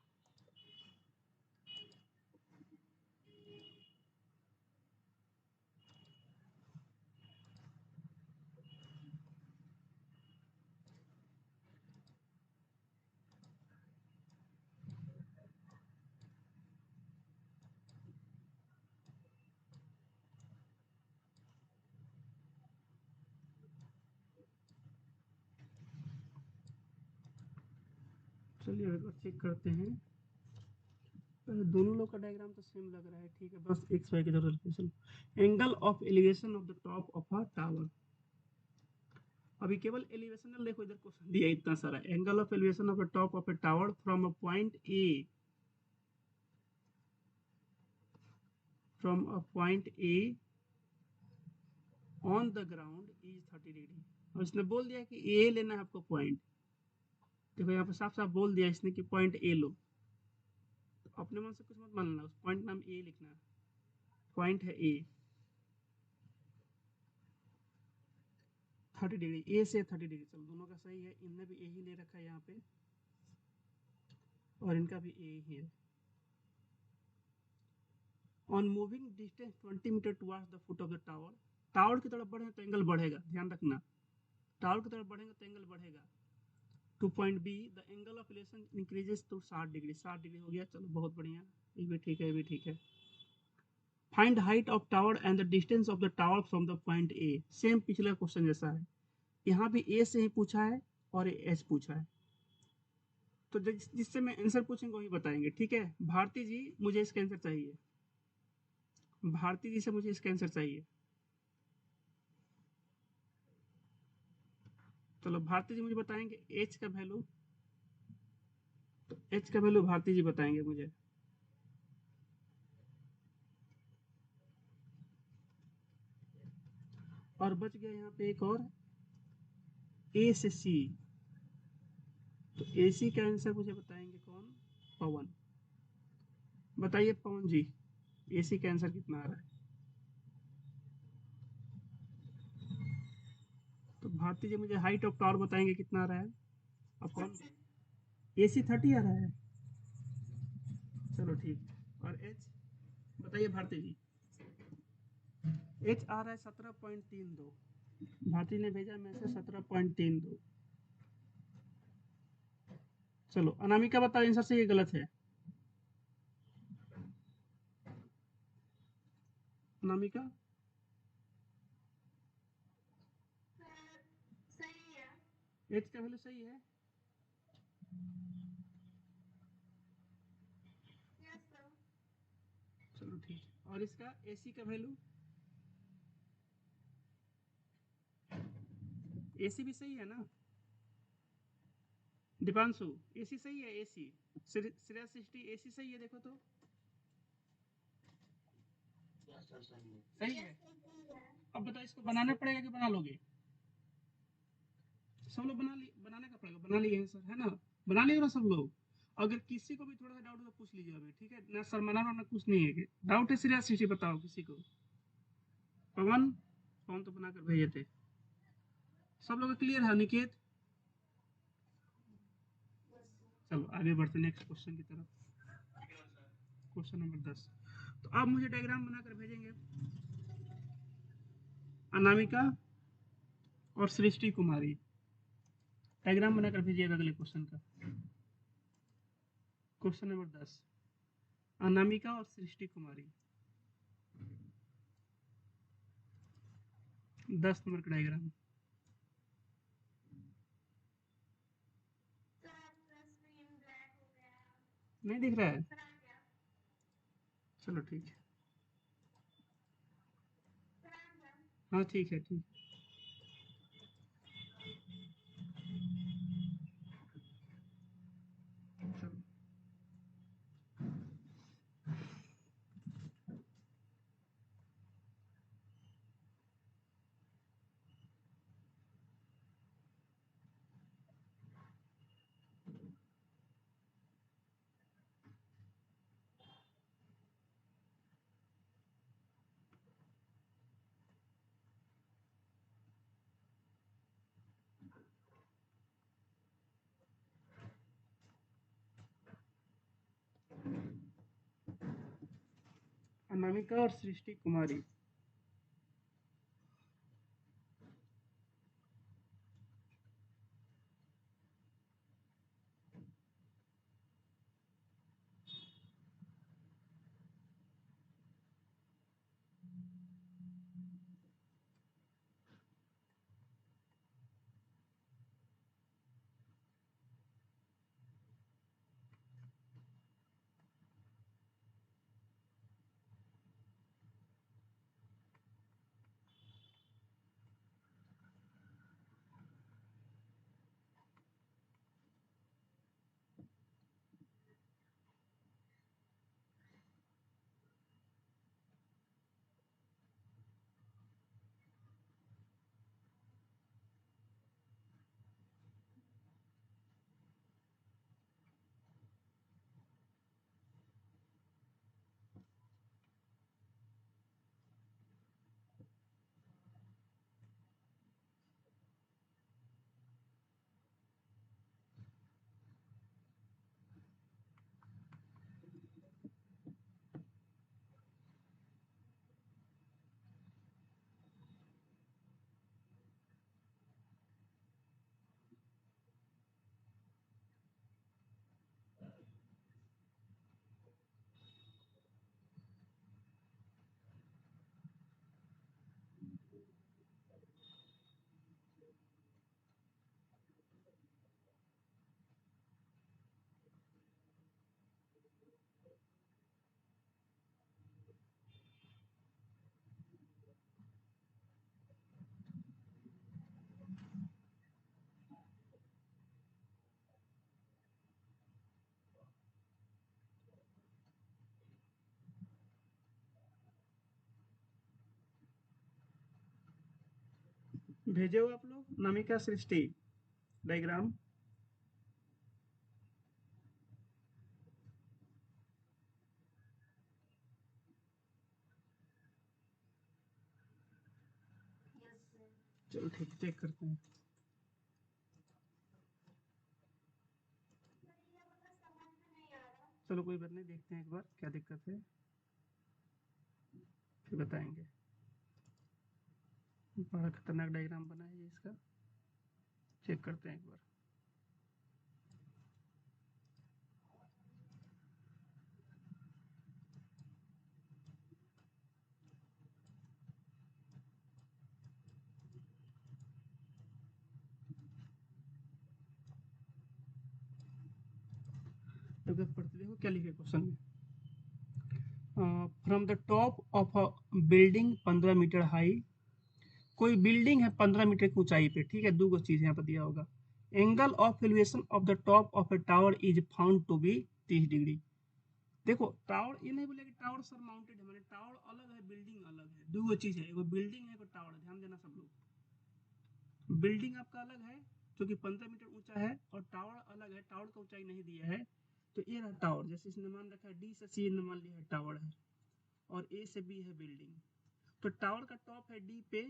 चलिए एक बार चेक करते हैं। दोनों लोग का डायग्राम तो सेम लग रहा है, ठीक है। बस एक्स वाई की जरूरत है। Angle of elevation of the top of a tower. अभी केवल एलिवेशन देखो, इधर क्वेश्चन दिया इतना सारा। Angle of elevation of the top of a tower from a point A, from a point A on the ground is 30 degree. और इसने बोल दिया कि ए लेना है आपको पॉइंट। देखो यहाँ पे साफ साफ बोल दिया इसने कि पॉइंट ए लो। तो अपने मन से कुछ मत मानना, उस पॉइंट नाम ए लिखना है। पॉइंट है ए 30 डिग्री, ए से 30 डिग्री। चलो दोनों का सही है, इनने भी ए ही ले रखा है यहाँ पे, और इनका भी ए ही है। On moving distance 20 metre towards the foot of the tower. Tower की तरफ बढ़े तो एंगल बढ़ेगा, ध्यान रखना। टावर की तरफ बढ़ेगा तो एंगल बढ़ेगा। To point B the angle of elevation increases to 60 degree. 60 degree हो गया, चलो बहुत बढ़िया। ये भी ठीक है, ये भी ठीक है। Find height of tower and the distance of the tower from the point A. Same पिछला क्वेश्चन जैसा है, यहाँ भी ए से ही पूछा है और एच पूछा है। तो जिससे मैं आंसर पूछेंगे वही बताएंगे, ठीक है। भारती जी मुझे इसका आंसर चाहिए, भारती जी से मुझे इसका आंसर चाहिए। चलो भारती जी मुझे बताएंगे एच का वैल्यू। तो एच का वैल्यू भारती जी बताएंगे मुझे। और बच गया यहाँ पे एक और, ए से सी। तो ए सी का आंसर मुझे बताएंगे कौन? पवन। बताइए पवन जी, ए सी का आंसर कितना आ रहा है? तो भारती जी मुझे हाइट ऑफ टावर बताएंगे कितना आ रहा है? अपॉन ए सी 30 आ रहा है। चलो ठीक। और एच बताइए भारती जी। एच आ रहा है 17.32। भारती ने भेजा मैसेज 17.32। चलो अनामिका बताओ आंसर से ये गलत है। अनामिका एच का वैल्यू सही है? ठीक है। और इसका AC का वैल्यू, AC भी सही है ना दीपांशु? AC सही है, AC श्रेया सृष्टि AC सही है, देखो तो सही है। अब बताओ इसको बनाना पड़ेगा कि बना लोगे? सब लोग बनाने का पड़ेगा, बना लिए हैं सर, है ना? बना लिए ना सब लोग? अगर किसी को भी थोड़ा सा डाउट हो तो पूछ लीजिए अभी, ठीक है ना? सर मना ना कुछ नहीं है कि डाउट है, श्रेया सृष्टि बताओ किसी को। पवन, पवन तो बनाकर भेजे थे। सब लोग क्लियर है निकेत? चलो आगे बढ़ते नेक्स्ट क्वेश्चन की तरफ। Question number 10। तो आप मुझे डायग्राम बनाकर भेजेंगे अनामिका और सृष्टि कुमारी। डायग्राम बनाकर भेजिएगा अगले क्वेश्चन का। क्वेश्चन नंबर 10, अनामिका और सृष्टि कुमारी, 10 नंबर का डायग्राम। नहीं दिख रहा है? चलो ठीक है। हाँ ठीक है, ठीक। चलो अनामिका और सृष्टि कुमारी, भेजे हो आप लोग अनामिका सृष्टि डायग्राम? चलो ठीक है, चेक करते हैं। चलो कोई बात नहीं, देखते हैं एक बार क्या दिक्कत है, फिर बताएंगे। बड़ा खतरनाक डायग्राम बना है ये इसका, चेक करते हैं एक बार। तो पढ़ते देखो क्या लिखे क्वेश्चन में। From the top of a building 15 metre high, कोई बिल्डिंग है 15 मीटर की ऊंचाई पे, ठीक है, दो गो चीज यहाँ पर दिया होगा। Angle of elevation of the top of a tower is found to be 30 degree. देखो टावर ये नहीं बोले कि टावर सर माउंटेड है, मैंने टावर अलग है बिल्डिंग अलग है, दो गो चीज है, एगो बिल्डिंग है एगो टावर है, ध्यान देना सब लोग। बिल्डिंग आपका अलग है जो कि 15 मीटर ऊंचा है, और टावर अलग है, टावर का ऊंचाई नहीं दिया है। तो ये रहा टावर, जैसे इसने मान रखा है डी से सी ने मान लिया है टावर है, और ए से बी है बिल्डिंग। तो टावर का टॉप है डी पे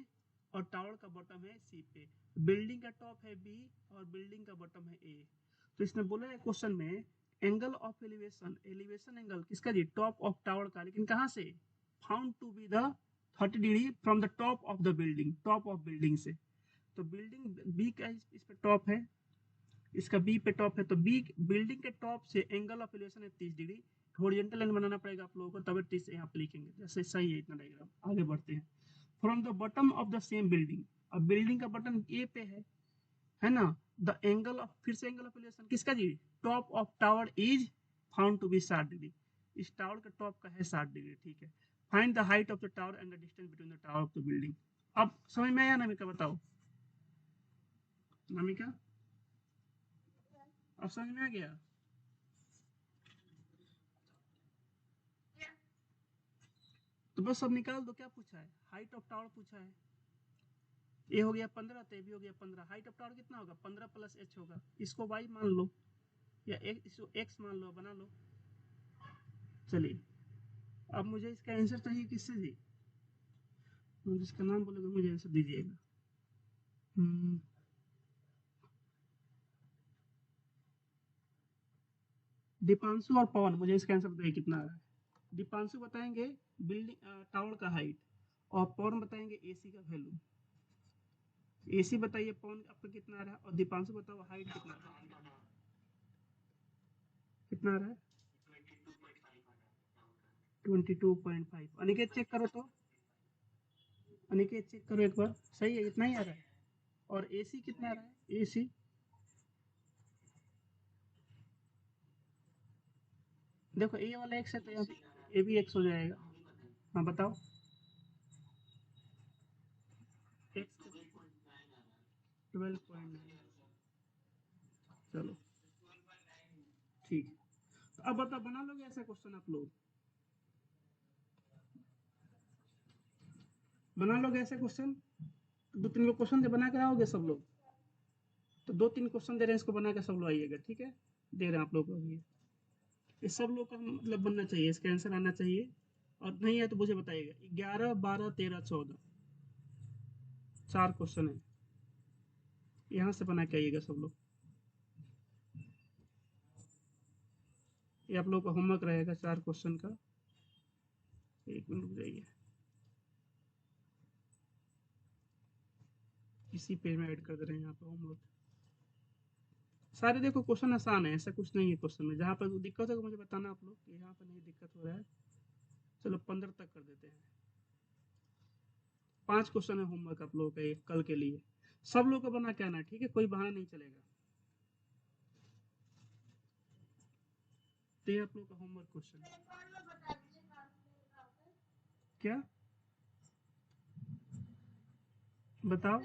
और टावर का बॉटम है सी पे, बिल्डिंग का टॉप है बी और बिल्डिंग का बॉटम है ए। तो इसने बोला है क्वेश्चन में angle of elevation, elevation angle किसका जी, टॉप ऑफ टावर का, लेकिन कहाँ से, found to be the 30 degree from the top of the building, top of building से। तो बिल्डिंग बी का इस पे टॉप है, इसका बी पे टॉप है, तो बी बिल्डिंग के टॉप से एंगल ऑफ एलिवेशन है 30 डिग्री। हॉरिजॉन्टल लाइन बनाना पड़ेगा आप लोगों को, तब 30 यहाँ पे लिखेंगे, जैसे सही है इतना डायग्राम। आगे बढ़ते हैं। From the bottom of the same building, अब बिल्डिंग का बटन ए पे है ना, द एंगल ऑफ, फिर से एंगल ऑफ एलिवेशन किसका जी, top of tower is found to be 60 degree, इस टावर का टॉप का है 60 डिग्री, ठीक है। Find the height of the tower and the distance between the tower of the building. अब समझ में आया नामिका, बताओ नामिका, अब समझ में आ गया। तो बस अब निकाल दो, क्या पूछा है, हाइट ऑफ टावर पूछा है। ये हो गया 15, तो ये भी हो गया 15। हाइट ऑफ टावर कितना होगा, 15 प्लस एच होगा, इसको वाई मान लो या इसको एक्स मान लो, बना लो। चलिए अब मुझे इसका आंसर चाहिए किससे जी, मुझे इसका नाम बोलोगे मुझे आंसर दीजिएगा। दीपांशु और पवन मुझे इसका आंसर बताइए कितना आ रहा है। दीपांशु बताएंगे बिल्डिंग टावर का हाइट, और पवन बताएंगे एसी का वैल्यू। एसी बताइए पवन आपका कितना आ रहा है, और दीपांशु बताओ हाइट कितना आ रहा है, कितना आ रहा है। 22.5। अनिकेत चेक करो तो, अनिकेत चेक करो एक बार, सही है इतना ही आ रहा है। और एसी कितना आ रहा है, एसी देखो ए वाला एक्स है तो यहाँ पे ए भी एक्स हो जाएगा। हाँ बताओ, एक्स 12.9, चलो ठीक है। तो अब बता, बना लोगे ऐसा क्वेश्चन आप लोग, बना लोगे ऐसे क्वेश्चन, दो तीन को क्वेश्चन बना कर आओगे सब लोग, तो दो तीन क्वेश्चन दे रहे हैं, इसको बना के सब लोग आइएगा, ठीक है, दे रहे हैं आप लोग को ये सब लोग का मतलब बनना चाहिए, इसका आंसर आना चाहिए। और नहीं है तो मुझे बताइएगा। 11 12 13 14 चार क्वेश्चन है, यहाँ से बना के आइएगा सब लोग। ये आप लोग का होमवर्क रहेगा 4 क्वेश्चन का। एक मिनट रुक जाइए, इसी पेज में ऐड कर दे रहे हैं यहाँ पे होमवर्क सारे। देखो क्वेश्चन आसान है, ऐसा कुछ नहीं है क्वेश्चन में, जहाँ पर दिक्कत है मुझे बताना आप लोग, यहाँ पर नहीं दिक्कत हो रहा है। चलो 15 तक कर देते हैं। 5 क्वेश्चन है होमवर्क आप लोगों का ये कल के लिए, सब लोग को बना के आना, ठीक है, कोई बहाना नहीं चलेगा। तो ये आप लोग का होमवर्क क्वेश्चन क्या, बताओ।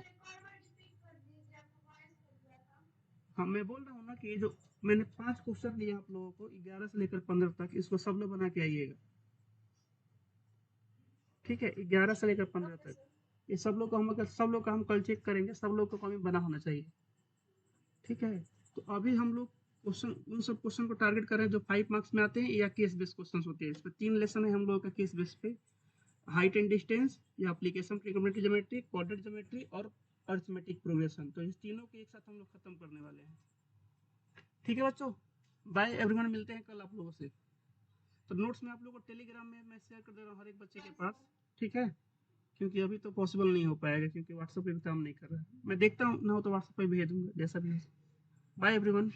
हाँ मैं बोल रहा हूँ ना कि ये जो मैंने 5 क्वेश्चन दिए आप लोगों को 11 से लेकर 15 तक, इसको सब लोग बना के आइएगा, ठीक है, 11 से लेकर 15 तक। ये सब लोग का होमवर्क, सब लोग का हम कल चेक करेंगे, सब लोग को कॉपी बना होना चाहिए, ठीक है। तो अभी हम लोग क्वेश्चन, उन सब क्वेश्चन को टारगेट कर रहे हैं जो 5 मार्क्स में आते हैं या केस बेस्ड क्वेश्चन होते हैं। इसमें 3 लेसन है हम लोगों का केस बेस्ड पे, हाइट एंड डिस्टेंस या application trigonometry geometry, coordinate geometry और अरिथमेटिक प्रोग्रेशन। तो इन तीनों के एक साथ हम लोग खत्म करने वाले हैं, ठीक है बच्चों। बाय एवरीवन, मिलते हैं कल आप लोगों से। तो नोट्स में आप लोगों को टेलीग्राम में मैं शेयर कर दे रहा हूँ हर एक बच्चे के पास, ठीक है, क्योंकि अभी तो पॉसिबल नहीं हो पाएगा क्योंकि व्हाट्सएप पे भी काम नहीं कर रहा है। मैं देखता हूँ ना हो तो व्हाट्सएप पे भेज दूंगा जैसा भी। Bye everyone.